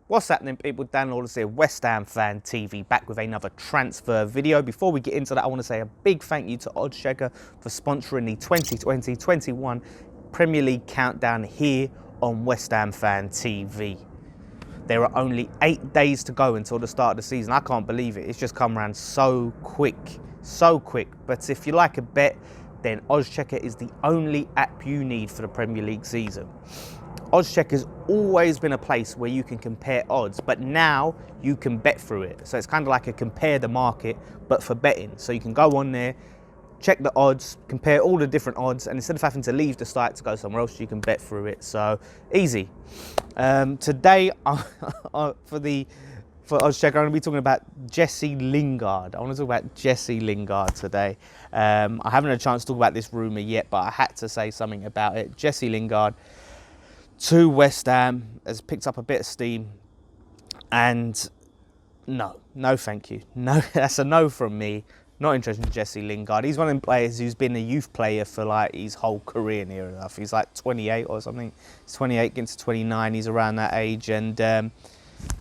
What's happening, people? Dan Lawless here, West Ham Fan TV, back with another transfer video. Before we get into that, I want to say a big thank you to Oddschecker for sponsoring the 2020-21 Premier League countdown here on West Ham Fan TV. There are only 8 days to go until the start of the season. I can't believe it. It's just come around so quick, so quick. But if you like a bet, then Oddschecker is the only app you need for the Premier League season. Oddschecker has always been a place where you can compare odds, but now you can bet through it. So it's kind of like a compare the market, but for betting. So you can go on there, check the odds, compare all the different odds, and instead of having to leave the site to go somewhere else, you can bet through it. So easy. Today, for Oddschecker, I'm going to be talking about Jesse Lingard. I want to talk about Jesse Lingard today. I haven't had a chance to talk about this rumour yet, but I had to say something about it. Jesse Lingard to West Ham has picked up a bit of steam, and no thank you. No, that's a no from me. Not interested in Jesse Lingard. He's one of the players who's been a youth player for like his whole career near enough. He's like 28 or something. He's 28 against 29. He's around that age, and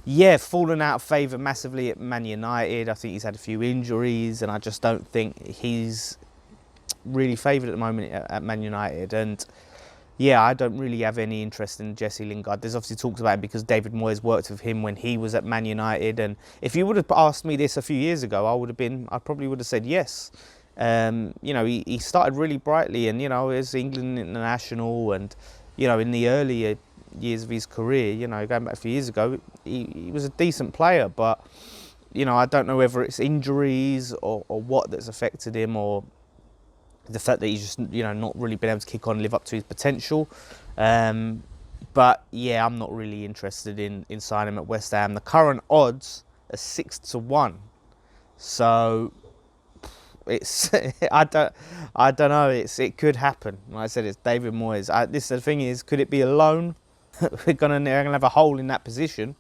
yeah, fallen out of favour massively at Man United. I think he's had a few injuries, and I just don't think he's really favoured at the moment at Man United. And yeah, I don't really have any interest in Jesse Lingard. There's obviously talks about it because David Moyes worked with him when he was at Man United. And if you would have asked me this a few years ago, I probably would have said yes. You know, he started really brightly, and, you know, as England international, and, you know, in the earlier years of his career, you know, going back a few years ago, he was a decent player. But, you know, I don't know whether it's injuries or what that's affected him, or the fact that he's just, you know, not really been able to kick on and live up to his potential. But yeah, I'm not really interested in signing him at West Ham. The current odds are 6-1. So it's I don't know. It could happen. Like I said, it's David Moyes. The thing is, could it be a loan? They're gonna have a hole in that position.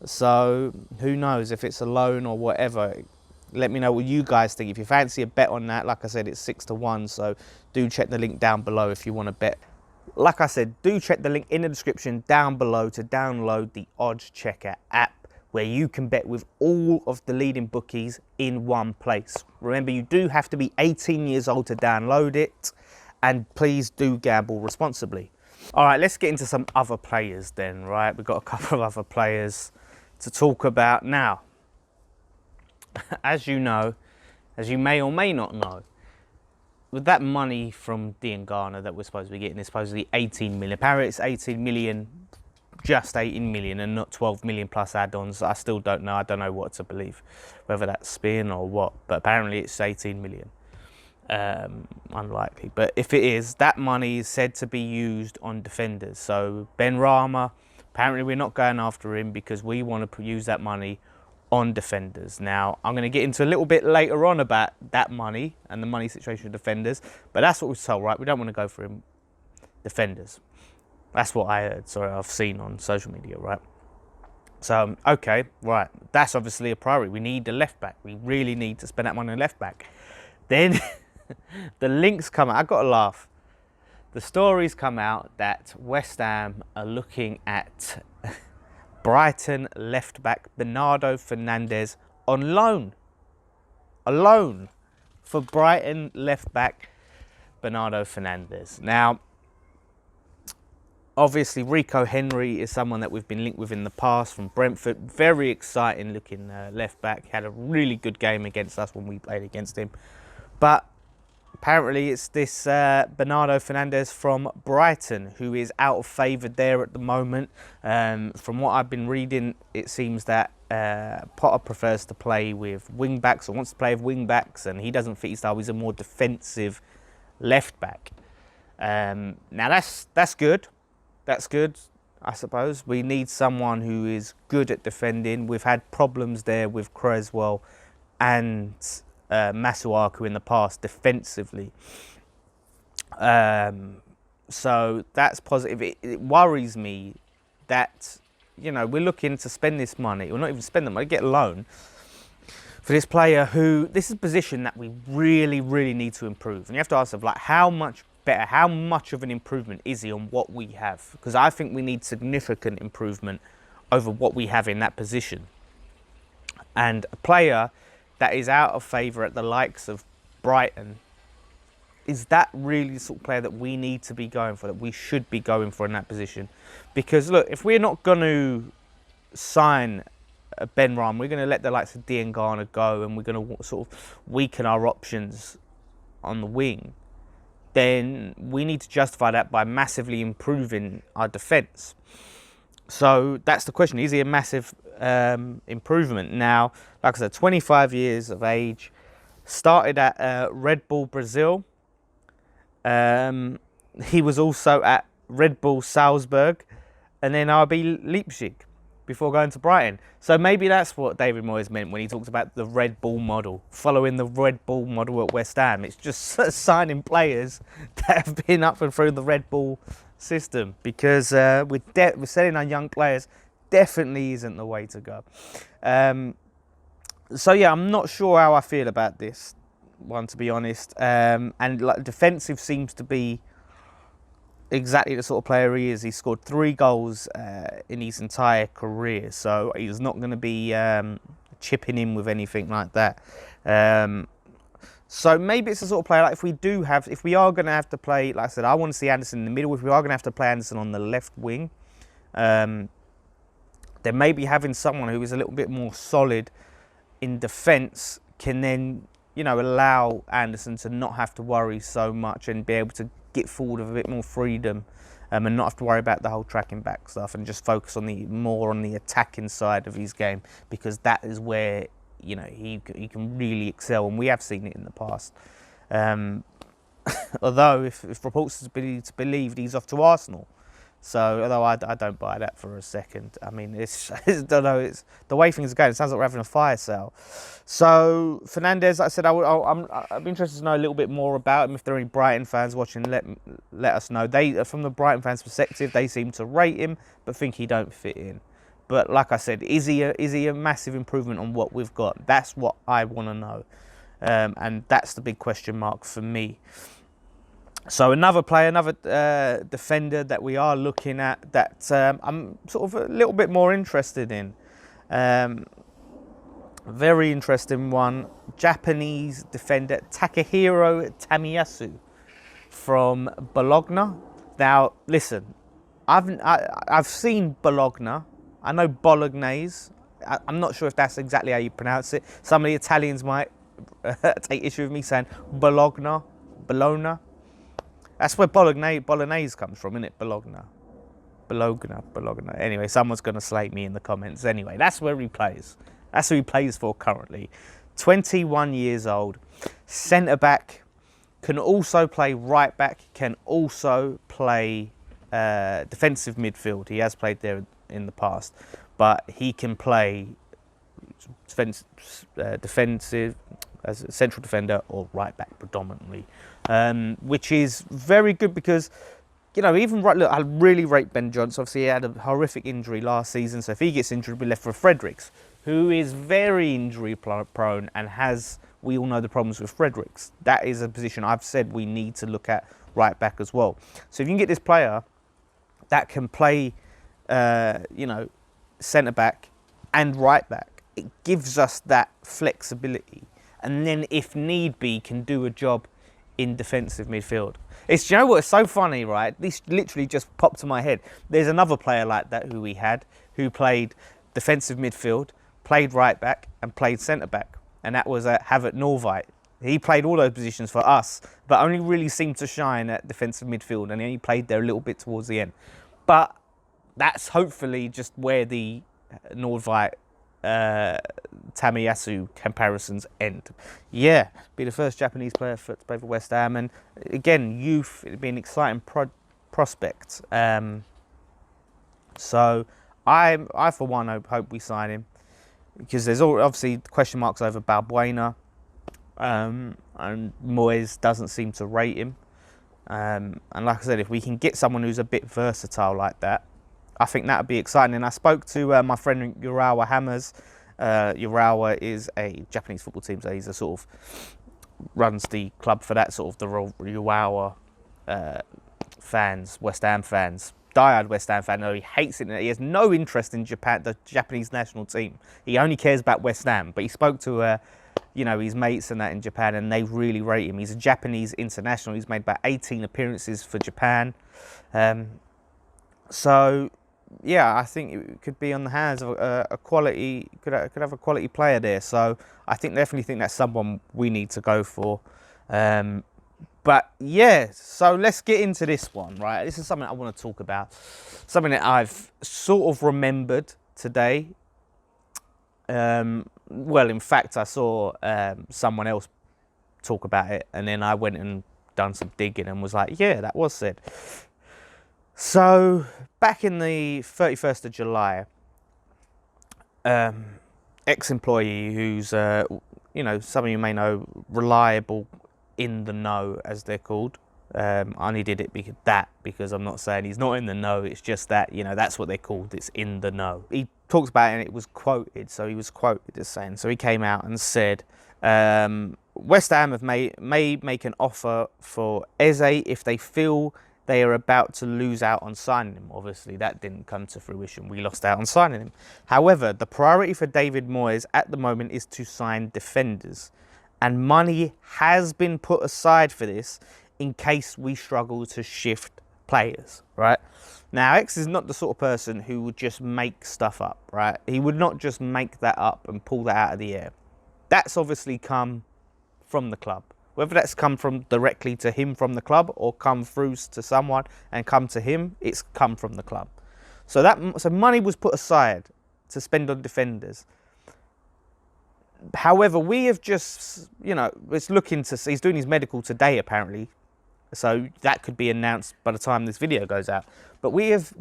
So who knows if it's a loan or whatever. Let me know what you guys think. If you fancy a bet on that, like I said, it's 6-1. So do check the link down below if you want to bet. Like I said, do check the link in the description down below to download the Oddschecker app, where you can bet with all of the leading bookies in one place. Remember, you do have to be 18 years old to download it, and please do gamble responsibly. All right, let's get into some other players then, right? We've got a couple of other players to talk about now. As you know, as you may or may not know, with that money from Lingard that we're supposed to be getting, is supposedly 18 million. Apparently it's 18 million, just 18 million, and not 12 million plus add-ons. I still don't know. I don't know what to believe, whether that's spin or what. But apparently it's 18 million. Unlikely. But if it is, that money is said to be used on defenders. So Bernardo, apparently we're not going after him because we want to use that money on defenders. Now, I'm going to get into a little bit later on about that money and the money situation of defenders, but that's what we're told, right? We don't want to go for him defenders. That's what I heard. Sorry, I've seen on social media, right? So, okay, right. That's obviously a priority. We need the left back. We really need to spend that money on left back. Then the links come out. I've got to laugh. The stories come out that West Ham are looking at Brighton left back Bernardo Fernandes on loan. A loan for Brighton left back Bernardo Fernandes. Now, obviously Rico Henry is someone that we've been linked with in the past from Brentford. Very exciting looking left back. Had a really good game against us when we played against him. But apparently it's this Bernardo Fernandes from Brighton who is out of favour there at the moment. From what I've been reading, it seems that Potter prefers to play with wing-backs, or wants to play with wing-backs, and he doesn't fit his style. He's a more defensive left-back. Now that's good. That's good, I suppose. We need someone who is good at defending. We've had problems there with Creswell and Masuaku in the past defensively, so that's positive. It worries me that, you know, we're looking to spend this money, or not even spend the money, get a loan for this player who, this is a position that we really need to improve. And you have to ask yourself, like, how much better, how much of an improvement is he on what we have? Because I think we need significant improvement over what we have in that position. And a player that is out of favour at the likes of Brighton, is that really the sort of player that we need to be going for, that we should be going for in that position? Because look, if we're not going to sign Ben Rama, we're going to let the likes of Lingard go, and we're going to sort of weaken our options on the wing, then we need to justify that by massively improving our defence. So that's the question. Is he a massive improvement? Now, like I said, 25 years of age, started at Red Bull Brazil. He was also at Red Bull Salzburg and then RB Leipzig before going to Brighton. So maybe that's what David Moyes meant when he talks about the Red Bull model, following the Red Bull model at West Ham. It's just signing players that have been up and through the Red Bull system, because we're selling our young players definitely isn't the way to go. So yeah, I'm not sure how I feel about this one, to be honest. And like, defensive seems to be exactly the sort of player he is. He scored 3 goals in his entire career, so he's not going to be chipping in with anything like that. So maybe it's the sort of player, like if we are going to have to play, like I said, I want to see Anderson in the middle. If we are going to have to play Anderson on the left wing, then maybe having someone who is a little bit more solid in defence can then, you know, allow Anderson to not have to worry so much and be able to get forward with a bit more freedom, and not have to worry about the whole tracking back stuff, and just focus on more on the attacking side of his game, because that is where, you know, he can really excel, and we have seen it in the past. Although, if reports are to believed, he's off to Arsenal. So, although I don't buy that for a second. I mean, it's don't know. It's the way things are going. It sounds like we're having a fire sale. So, Fernandes, like I said, I'm interested to know a little bit more about him. If there are any Brighton fans watching, let us know. From the Brighton fans' perspective, they seem to rate him, but think he don't fit in. But like I said, is he a massive improvement on what we've got? That's what I want to know, and that's the big question mark for me. So another player, another defender that we are looking at, that I'm sort of a little bit more interested in. Very interesting one. Japanese defender Takahiro Tomiyasu from Bologna. Now, listen, I've seen Bologna. I know Bolognese. I'm not sure if that's exactly how you pronounce it. Some of the Italians might take issue with me saying Bologna. That's where Bolognese comes from, isn't it? Bologna. Anyway, someone's going to slate me in the comments. Anyway, that's where he plays. That's who he plays for currently. 21 years old. Centre-back. Can also play right-back. Can also play defensive midfield. He has played there in the past. But he can play defensive as a central defender or right-back predominantly. Which is very good because, you know, even look, I really rate Ben Johnson. Obviously, he had a horrific injury last season, so if he gets injured, we'll be left for Fredericks, who is very injury prone and we all know the problems with Fredericks. That is a position I've said we need to look at right back as well. So if you can get this player that can play, you know, centre back and right back, it gives us that flexibility, and then if need be, can do a job in defensive midfield. You know what, it's so funny, right? This literally just popped to my head. There's another player like that who we had, who played defensive midfield, played right back, and played centre back, and that was Havert Norvite. He played all those positions for us, but only really seemed to shine at defensive midfield, and he played there a little bit towards the end. But that's hopefully just where the Norvite Tomiyasu comparisons end. Yeah, be the first Japanese player to play for West Ham, and again, youth, it'd be an exciting prospect. So I for one hope we sign him, because there's obviously question marks over Balbuena, and Moyes doesn't seem to rate him. And like I said, if we can get someone who's a bit versatile like that, I think that would be exciting. And I spoke to my friend Urawa Hammers. Urawa is a Japanese football team, so he's a sort of runs the club for that, sort of the Urawa fans, West Ham fans. diehard West Ham fan. No, he hates it. He has no interest in Japan, the Japanese national team. He only cares about West Ham. But he spoke to, you know, his mates and that in Japan, and they really rate him. He's a Japanese international. He's made about 18 appearances for Japan. So, yeah, I think it could be on the hands of a quality, could have a quality player there. So I definitely think that's someone we need to go for. But yeah, so let's get into this one, right? This is something I want to talk about. Something that I've sort of remembered today. Well, in fact, I saw someone else talk about it, and then I went and done some digging and was like, yeah, that was said. So back in the 31st of July, ex-employee who's, you know, some of you may know, reliable, in the know, as they're called. I only did it because I'm not saying he's not in the know. It's just that, you know, that's what they're called. It's in the know. He talks about it and it was quoted. So he was quoted as saying, so he came out and said, West Ham may make an offer for Eze if they feel they are about to lose out on signing him. Obviously, that didn't come to fruition. We lost out on signing him. However, the priority for David Moyes at the moment is to sign defenders. And money has been put aside for this in case we struggle to shift players, right? Now, X is not the sort of person who would just make stuff up, right? He would not just make that up and pull that out of the air. That's obviously come from the club. Whether that's come from directly to him from the club or come through to someone and come to him, it's come from the club. So money was put aside to spend on defenders. However, we have just, you know, it's looking to see, he's doing his medical today apparently, so that could be announced by the time this video goes out. But we have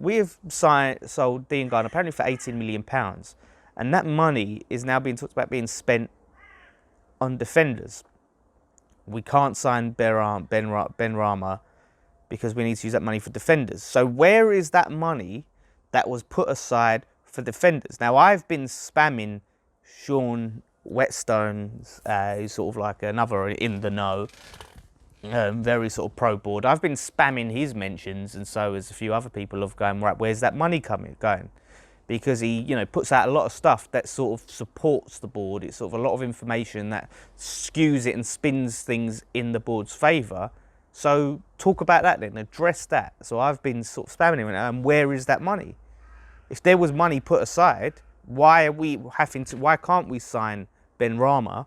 sold Lingard apparently for £18 million, and that money is now being talked about being spent on defenders. We can't sign Benrahma because we need to use that money for defenders. So where is that money that was put aside for defenders? Now, I've been spamming Sean Whetstones, who's sort of like another in the know, very sort of pro board. I've been spamming his mentions, and so has a few other people of going, right, where's that money going? Because he, you know, puts out a lot of stuff that sort of supports the board. It's sort of a lot of information that skews it and spins things in the board's favour. So talk about that then, address that. So I've been sort of spamming him, and where is that money? If there was money put aside, why can't we sign Benrahma,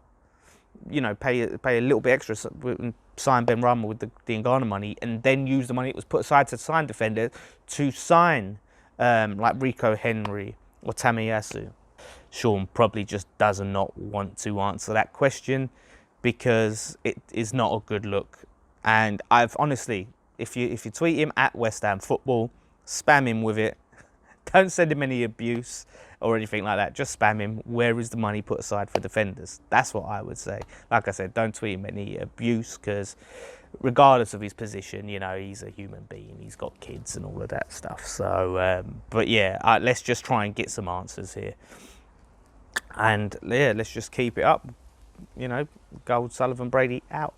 you know, pay a little bit extra and sign Benrahma with the Lingard money, and then use the money that was put aside to sign defenders to sign like Rico Henry or Tomiyasu? Sean probably just does not want to answer that question because it is not a good look. And I've honestly, if you tweet him at West Ham Football, spam him with it. Don't send him any abuse or anything like that. Just spam him. Where is the money put aside for defenders? That's what I would say. Like I said, don't tweet him any abuse because regardless of his position, you know, he's a human being. He's got kids and all of that stuff. So, but yeah, let's just try and get some answers here. And yeah, let's just keep it up. You know, Gold, Sullivan, Brady out.